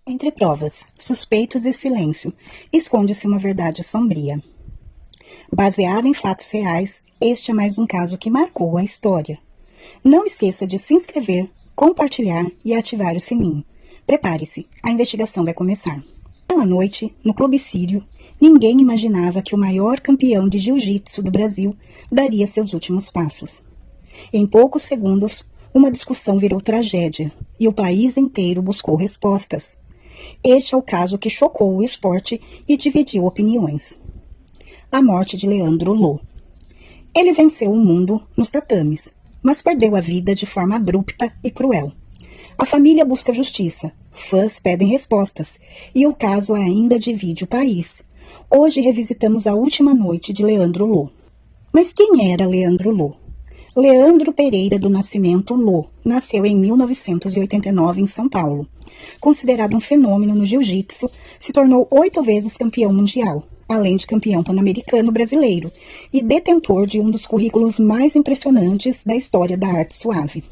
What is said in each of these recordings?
Entre provas, suspeitos e silêncio, esconde-se uma verdade sombria. Baseado em fatos reais, este é mais um caso que marcou a história. Não esqueça de se inscrever, compartilhar e ativar o sininho. Prepare-se, a investigação vai começar. Naquela noite, no Clube Sírio, ninguém imaginava que o maior campeão de jiu-jitsu do Brasil daria seus últimos passos. Em poucos segundos, uma discussão virou tragédia e o país inteiro buscou respostas. Este é o caso que chocou o esporte e dividiu opiniões. A morte de Leandro Lo. Ele venceu o mundo nos tatames, mas perdeu a vida de forma abrupta e cruel. A família busca justiça, fãs pedem respostas, e o caso ainda divide o país. Hoje revisitamos a última noite de Leandro Lo. Mas quem era Leandro Lo? Leandro Pereira do Nascimento Lo nasceu em 1989 em São Paulo. Considerado um fenômeno no jiu-jitsu, se tornou 8 vezes campeão mundial, além de campeão pan-americano brasileiro e detentor de um dos currículos mais impressionantes da história da arte suave.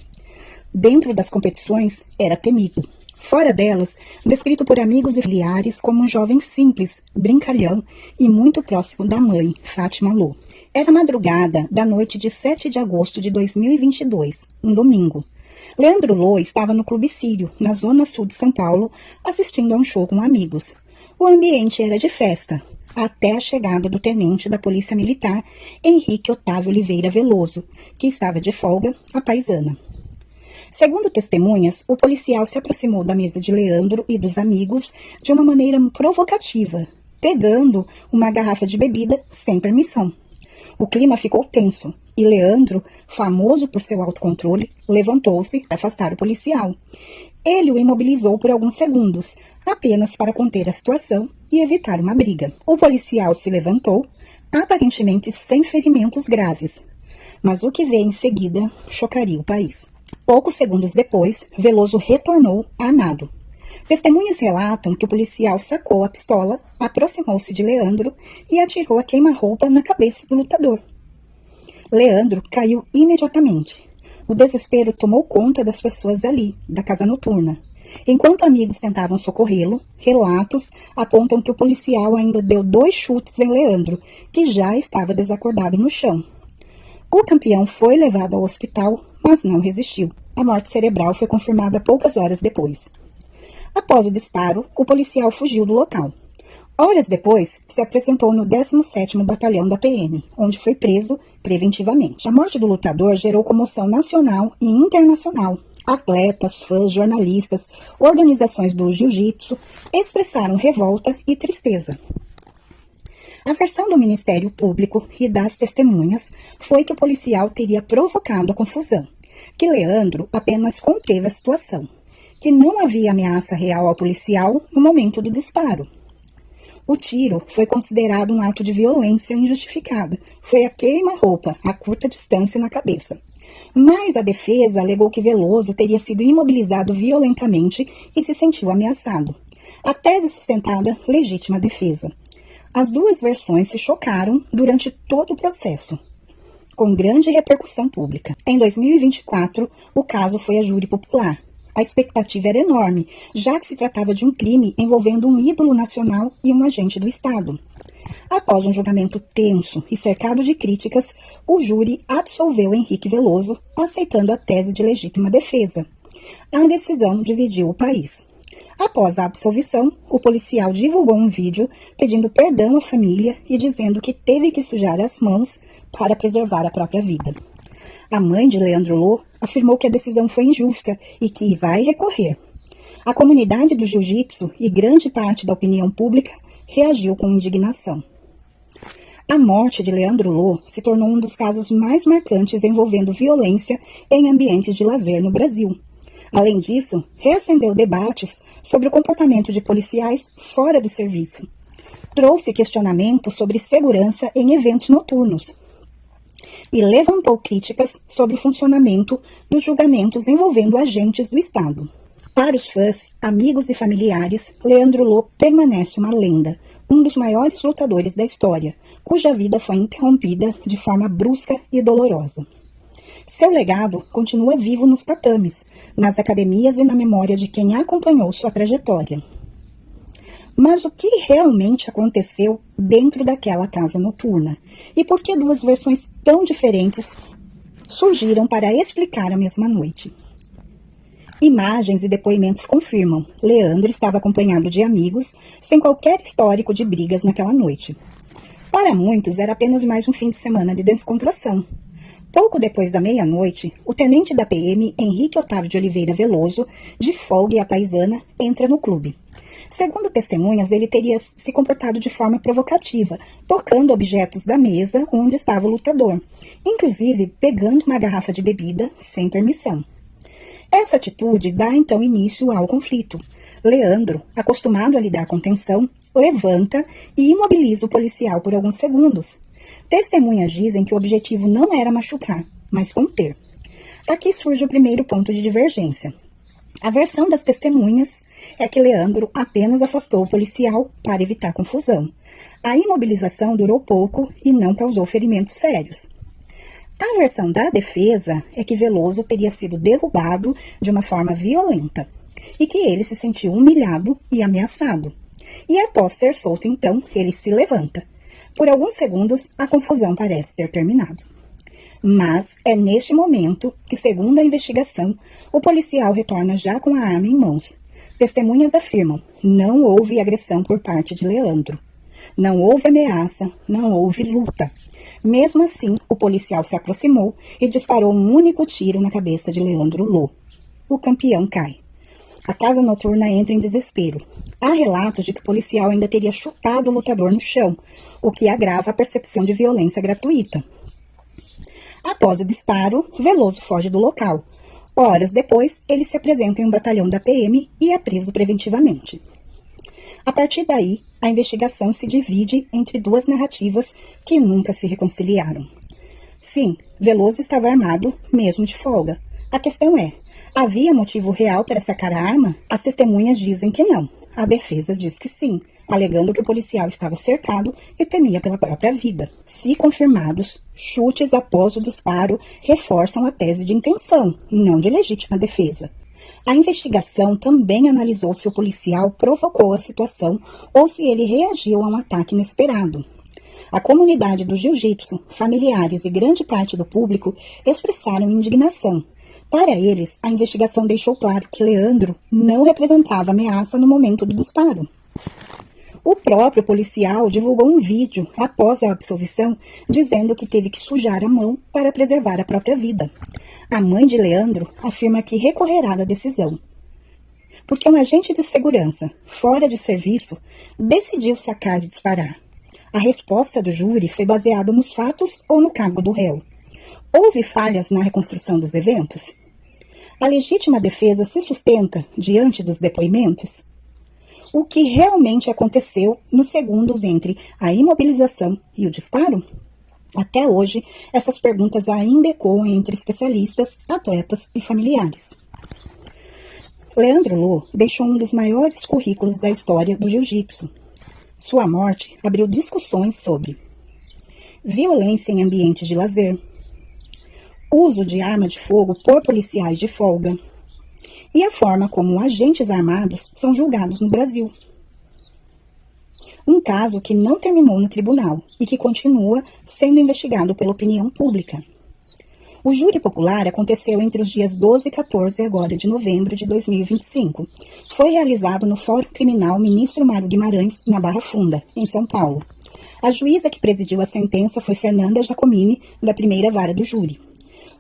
Dentro das competições, era temido. Fora delas, descrito por amigos e familiares como um jovem simples, brincalhão e muito próximo da mãe, Fátima Lo. Era madrugada da noite de 7 de agosto de 2022, um domingo. Leandro Lo estava no Clube Sírio, na zona sul de São Paulo, assistindo a um show com amigos. O ambiente era de festa, até a chegada do tenente da Polícia Militar, Henrique Otávio Oliveira Veloso, que estava de folga, à paisana. Segundo testemunhas, o policial se aproximou da mesa de Leandro e dos amigos de uma maneira provocativa, pegando uma garrafa de bebida sem permissão. O clima ficou tenso e Leandro, famoso por seu autocontrole, levantou-se para afastar o policial. Ele o imobilizou por alguns segundos, apenas para conter a situação e evitar uma briga. O policial se levantou, aparentemente sem ferimentos graves, mas o que veio em seguida chocaria o país. Poucos segundos depois, Veloso retornou armado. Testemunhas relatam que o policial sacou a pistola, aproximou-se de Leandro e atirou a queima-roupa na cabeça do lutador. Leandro caiu imediatamente. O desespero tomou conta das pessoas ali, da casa noturna. Enquanto amigos tentavam socorrê-lo, relatos apontam que o policial ainda deu 2 chutes em Leandro, que já estava desacordado no chão. O campeão foi levado ao hospital, mas não resistiu. A morte cerebral foi confirmada poucas horas depois. Após o disparo, o policial fugiu do local. Horas depois, se apresentou no 17º Batalhão da PM, onde foi preso preventivamente. A morte do lutador gerou comoção nacional e internacional. Atletas, fãs, jornalistas, organizações do jiu-jitsu expressaram revolta e tristeza. A versão do Ministério Público e das testemunhas foi que o policial teria provocado a confusão, que Leandro apenas conteve a situação, que não havia ameaça real ao policial no momento do disparo. O tiro foi considerado um ato de violência injustificada. Foi a queima-roupa a curta distância na cabeça. Mas a defesa alegou que Veloso teria sido imobilizado violentamente e se sentiu ameaçado. A tese sustentada, legítima defesa. As duas versões se chocaram durante todo o processo, com grande repercussão pública. Em 2024, o caso foi a júri popular. A expectativa era enorme, já que se tratava de um crime envolvendo um ídolo nacional e um agente do Estado. Após um julgamento tenso e cercado de críticas, o júri absolveu Henrique Veloso, aceitando a tese de legítima defesa. A decisão dividiu o país. Após a absolvição, o policial divulgou um vídeo pedindo perdão à família e dizendo que teve que sujar as mãos para preservar a própria vida. A mãe de Leandro Lo afirmou que a decisão foi injusta e que vai recorrer. A comunidade do jiu-jitsu e grande parte da opinião pública reagiu com indignação. A morte de Leandro Lo se tornou um dos casos mais marcantes envolvendo violência em ambientes de lazer no Brasil. Além disso, reacendeu debates sobre o comportamento de policiais fora do serviço. Trouxe questionamentos sobre segurança em eventos noturnos e levantou críticas sobre o funcionamento dos julgamentos envolvendo agentes do Estado. Para os fãs, amigos e familiares, Leandro Lo permanece uma lenda, um dos maiores lutadores da história, cuja vida foi interrompida de forma brusca e dolorosa. Seu legado continua vivo nos tatames, nas academias e na memória de quem acompanhou sua trajetória. Mas o que realmente aconteceu dentro daquela casa noturna? E por que duas versões tão diferentes surgiram para explicar a mesma noite? Imagens e depoimentos confirmam. Leandro estava acompanhado de amigos, sem qualquer histórico de brigas naquela noite. Para muitos, era apenas mais um fim de semana de descontração. Pouco depois da meia-noite, o tenente da PM, Henrique Otávio de Oliveira Veloso, de folga e à paisana, entra no clube. Segundo testemunhas, ele teria se comportado de forma provocativa, tocando objetos da mesa onde estava o lutador, inclusive pegando uma garrafa de bebida sem permissão. Essa atitude dá então início ao conflito. Leandro, acostumado a lidar com tensão, levanta e imobiliza o policial por alguns segundos. Testemunhas dizem que o objetivo não era machucar, mas conter. Aqui surge o primeiro ponto de divergência. A versão das testemunhas é que Leandro apenas afastou o policial para evitar confusão. A imobilização durou pouco e não causou ferimentos sérios. A versão da defesa é que Veloso teria sido derrubado de uma forma violenta e que ele se sentiu humilhado e ameaçado. E após ser solto, então, ele se levanta. Por alguns segundos, a confusão parece ter terminado. Mas é neste momento que, segundo a investigação, o policial retorna já com a arma em mãos. Testemunhas afirmam: não houve agressão por parte de Leandro. Não houve ameaça, não houve luta. Mesmo assim, o policial se aproximou e disparou um único tiro na cabeça de Leandro Lô. O campeão cai. A casa noturna entra em desespero. Há relatos de que o policial ainda teria chutado o lutador no chão, o que agrava a percepção de violência gratuita. Após o disparo, Veloso foge do local. Horas depois, ele se apresenta em um batalhão da PM e é preso preventivamente. A partir daí, a investigação se divide entre duas narrativas que nunca se reconciliaram. Sim, Veloso estava armado, mesmo de folga. A questão é: havia motivo real para sacar a arma? As testemunhas dizem que não. A defesa diz que sim, alegando que o policial estava cercado e temia pela própria vida. Se confirmados, chutes após o disparo reforçam a tese de intenção, não de legítima defesa. A investigação também analisou se o policial provocou a situação ou se ele reagiu a um ataque inesperado. A comunidade do jiu-jitsu, familiares e grande parte do público expressaram indignação. Para eles, a investigação deixou claro que Leandro não representava ameaça no momento do disparo. O próprio policial divulgou um vídeo após a absolvição, dizendo que teve que sujar a mão para preservar a própria vida. A mãe de Leandro afirma que recorrerá da decisão, porque um agente de segurança, fora de serviço, decidiu sacar e disparar. A resposta do júri foi baseada nos fatos ou no cargo do réu. Houve falhas na reconstrução dos eventos? A legítima defesa se sustenta diante dos depoimentos? O que realmente aconteceu nos segundos entre a imobilização e o disparo? Até hoje, essas perguntas ainda ecoam entre especialistas, atletas e familiares. Leandro Lô deixou um dos maiores currículos da história do jiu-jitsu. Sua morte abriu discussões sobre violência em ambientes de lazer, uso de arma de fogo por policiais de folga e a forma como agentes armados são julgados no Brasil. Um caso que não terminou no tribunal e que continua sendo investigado pela opinião pública. O júri popular aconteceu entre os dias 12 e 14 agora de novembro de 2025. Foi realizado no Fórum Criminal Ministro Mário Guimarães, na Barra Funda, em São Paulo. A juíza que presidiu a sentença foi Fernanda Giacomini, da primeira vara do júri.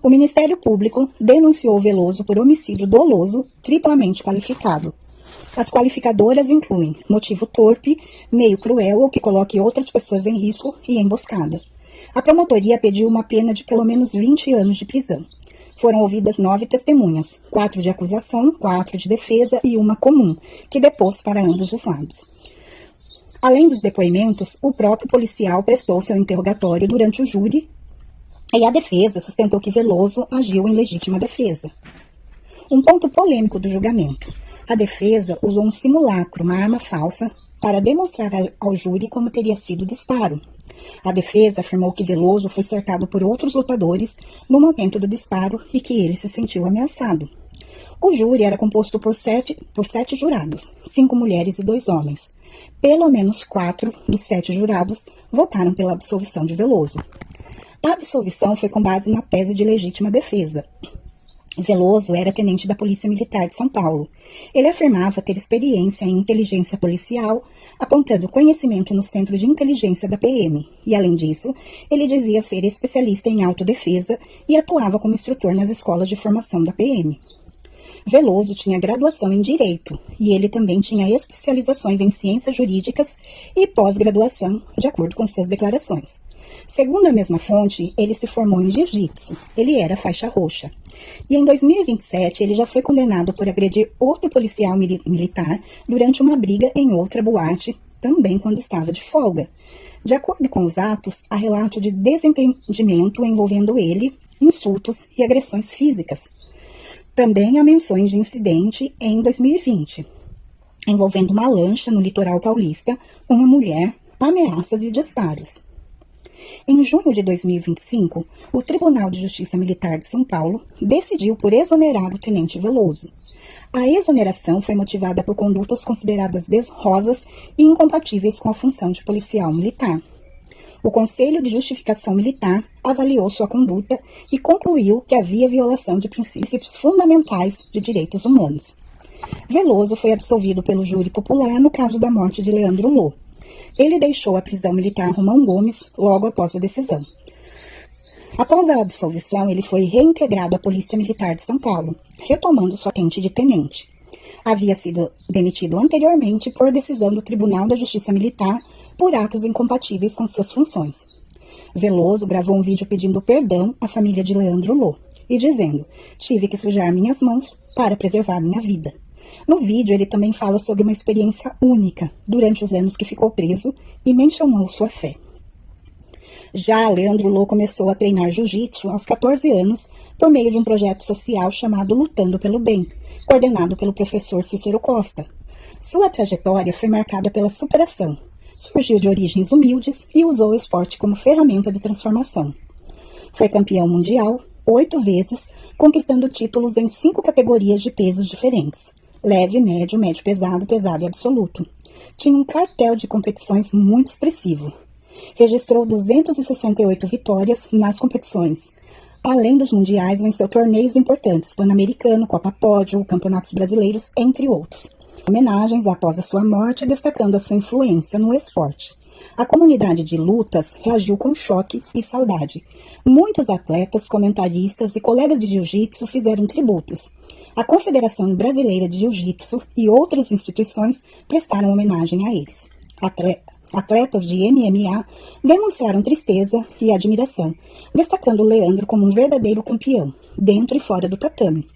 O Ministério Público denunciou Veloso por homicídio doloso triplamente qualificado. As qualificadoras incluem motivo torpe, meio cruel ou que coloque outras pessoas em risco e emboscada. A promotoria pediu uma pena de pelo menos 20 anos de prisão. Foram ouvidas 9 testemunhas, 4 de acusação, 4 de defesa e uma comum, que depôs para ambos os lados. Além dos depoimentos, o próprio policial prestou seu interrogatório durante o júri e a defesa sustentou que Veloso agiu em legítima defesa. Um ponto polêmico do julgamento. A defesa usou um simulacro, uma arma falsa, para demonstrar ao júri como teria sido o disparo. A defesa afirmou que Veloso foi cercado por outros lutadores no momento do disparo e que ele se sentiu ameaçado. O júri era composto por sete jurados, 5 mulheres e 2 homens. Pelo menos 4 dos 7 jurados votaram pela absolvição de Veloso. A absolvição foi com base na tese de legítima defesa. Veloso era tenente da Polícia Militar de São Paulo. Ele afirmava ter experiência em inteligência policial, apontando conhecimento no Centro de Inteligência da PM. E, além disso, ele dizia ser especialista em autodefesa e atuava como instrutor nas escolas de formação da PM. Veloso tinha graduação em Direito e ele também tinha especializações em Ciências Jurídicas e pós-graduação, de acordo com suas declarações. Segundo a mesma fonte, ele se formou em Jiu-Jitsu, ele era faixa roxa. E em 2027, ele já foi condenado por agredir outro policial militar durante uma briga em outra boate, também quando estava de folga. De acordo com os atos, há relato de desentendimento envolvendo ele, insultos e agressões físicas. Também há menções de incidente em 2020, envolvendo uma lancha no litoral paulista, uma mulher, ameaças e disparos. Em junho de 2025, o Tribunal de Justiça Militar de São Paulo decidiu por exonerar o tenente Veloso. A exoneração foi motivada por condutas consideradas desonrosas e incompatíveis com a função de policial militar. O Conselho de Justificação Militar avaliou sua conduta e concluiu que havia violação de princípios fundamentais de direitos humanos. Veloso foi absolvido pelo júri popular no caso da morte de Leandro Lô. Ele deixou a prisão militar Romão Gomes logo após a decisão. Após a absolvição, ele foi reintegrado à Polícia Militar de São Paulo, retomando sua patente de tenente. Havia sido demitido anteriormente por decisão do Tribunal da Justiça Militar por atos incompatíveis com suas funções. Veloso gravou um vídeo pedindo perdão à família de Leandro Lô e dizendo: "Tive que sujar minhas mãos para preservar minha vida." No vídeo, ele também fala sobre uma experiência única durante os anos que ficou preso e mencionou sua fé. Já Leandro Lô começou a treinar jiu-jitsu aos 14 anos por meio de um projeto social chamado Lutando pelo Bem, coordenado pelo professor Cícero Costa. Sua trajetória foi marcada pela superação. Surgiu de origens humildes e usou o esporte como ferramenta de transformação. Foi campeão mundial 8 vezes, conquistando títulos em 5 categorias de pesos diferentes: leve, médio, médio pesado, pesado e absoluto. Tinha um cartel de competições muito expressivo. Registrou 268 vitórias nas competições. Além dos mundiais, venceu torneios importantes, Pan-Americano, Copa Pódio, Campeonatos Brasileiros, entre outros. Homenagens após a sua morte, destacando a sua influência no esporte. A comunidade de lutas reagiu com choque e saudade. Muitos atletas, comentaristas e colegas de jiu-jitsu fizeram tributos. A Confederação Brasileira de Jiu-Jitsu e outras instituições prestaram homenagem a eles. Atletas de MMA demonstraram tristeza e admiração, destacando Leandro como um verdadeiro campeão, dentro e fora do tatame.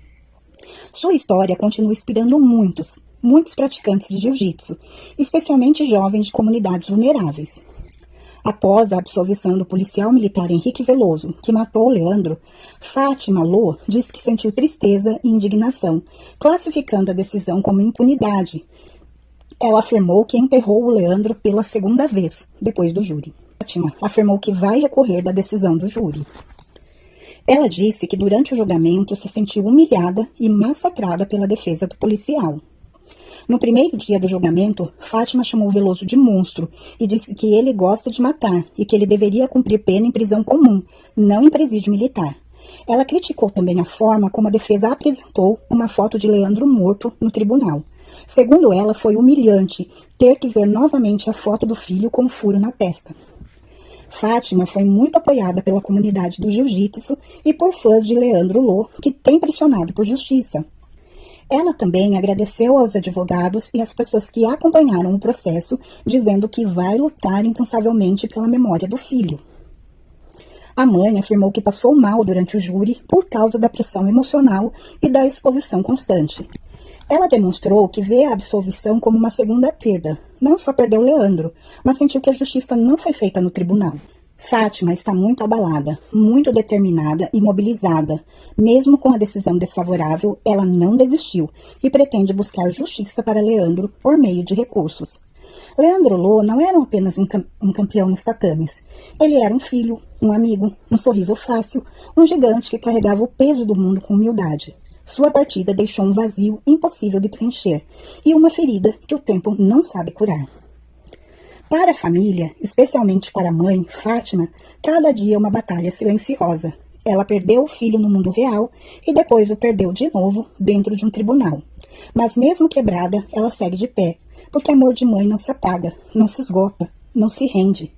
Sua história continua inspirando muitos praticantes de jiu-jitsu, especialmente jovens de comunidades vulneráveis. Após a absolvição do policial militar Henrique Veloso, que matou Leandro, Fátima Lô disse que sentiu tristeza e indignação, classificando a decisão como impunidade. Ela afirmou que enterrou o Leandro pela 2ª vez, depois do júri. Fátima afirmou que vai recorrer da decisão do júri. Ela disse que durante o julgamento se sentiu humilhada e massacrada pela defesa do policial. No primeiro dia do julgamento, Fátima chamou Veloso de monstro e disse que ele gosta de matar e que ele deveria cumprir pena em prisão comum, não em presídio militar. Ela criticou também a forma como a defesa apresentou uma foto de Leandro morto no tribunal. Segundo ela, foi humilhante ter que ver novamente a foto do filho com um furo na testa. Fátima foi muito apoiada pela comunidade do jiu-jitsu e por fãs de Leandro Lô, que tem pressionado por justiça. Ela também agradeceu aos advogados e às pessoas que acompanharam o processo, dizendo que vai lutar incansavelmente pela memória do filho. A mãe afirmou que passou mal durante o júri por causa da pressão emocional e da exposição constante. Ela demonstrou que vê a absolvição como uma segunda perda. Não só perdeu Leandro, mas sentiu que a justiça não foi feita no tribunal. Fátima está muito abalada, muito determinada e mobilizada. Mesmo com a decisão desfavorável, ela não desistiu e pretende buscar justiça para Leandro por meio de recursos. Leandro Lô não era apenas um campeão nos tatames. Ele era um filho, um amigo, um sorriso fácil, um gigante que carregava o peso do mundo com humildade. Sua partida deixou um vazio impossível de preencher e uma ferida que o tempo não sabe curar. Para a família, especialmente para a mãe, Fátima, cada dia é uma batalha silenciosa. Ela perdeu o filho no mundo real e depois o perdeu de novo dentro de um tribunal. Mas mesmo quebrada, ela segue de pé, porque amor de mãe não se apaga, não se esgota, não se rende.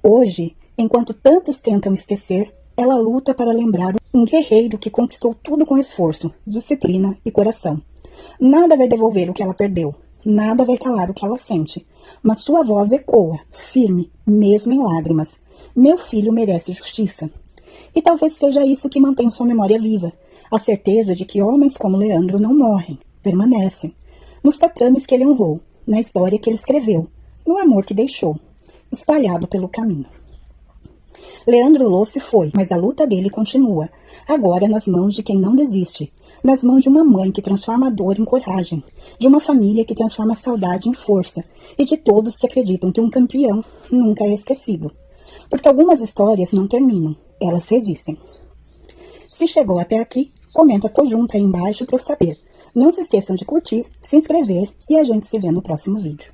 Hoje, enquanto tantos tentam esquecer, ela luta para lembrar um guerreiro que conquistou tudo com esforço, disciplina e coração. Nada vai devolver o que ela perdeu, nada vai calar o que ela sente, mas sua voz ecoa, firme, mesmo em lágrimas. Meu filho merece justiça. E talvez seja isso que mantém sua memória viva, a certeza de que homens como Leandro não morrem, permanecem, nos tatames que ele honrou, na história que ele escreveu, no amor que deixou, espalhado pelo caminho. Leandro Lô se foi, mas a luta dele continua, agora nas mãos de quem não desiste, nas mãos de uma mãe que transforma a dor em coragem, de uma família que transforma a saudade em força, e de todos que acreditam que um campeão nunca é esquecido. Porque algumas histórias não terminam, elas resistem. Se chegou até aqui, comenta junto aí embaixo para eu saber. Não se esqueçam de curtir, se inscrever e a gente se vê no próximo vídeo.